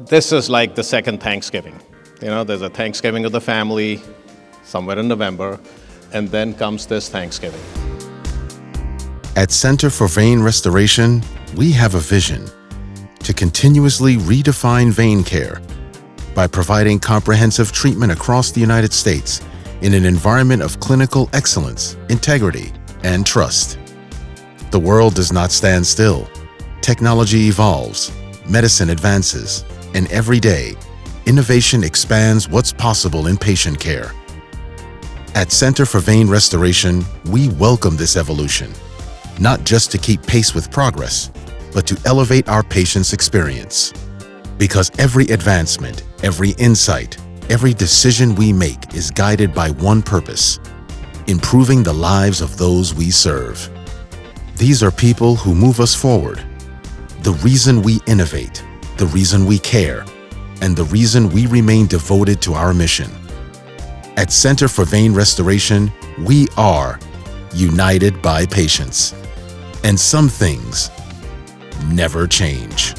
This is like the second Thanksgiving. There's a Thanksgiving of the family somewhere in November, and then comes this Thanksgiving. At Center for Vein Restoration, we have a vision to continuously redefine vein care by providing comprehensive treatment across the United States in an environment of clinical excellence, integrity, and trust. The world does not stand still. Technology evolves, medicine advances, and every day, innovation expands what's possible in patient care. At Center for Vein Restoration, we welcome this evolution, not just to keep pace with progress, but to elevate our patients' experience. Because every advancement, every insight, every decision we make is guided by one purpose: improving the lives of those we serve. These are people who move us forward, the reason we innovate, the reason we care, and the reason we remain devoted to our mission. At Center for Vein Restoration, we are united by patients. And some things never change.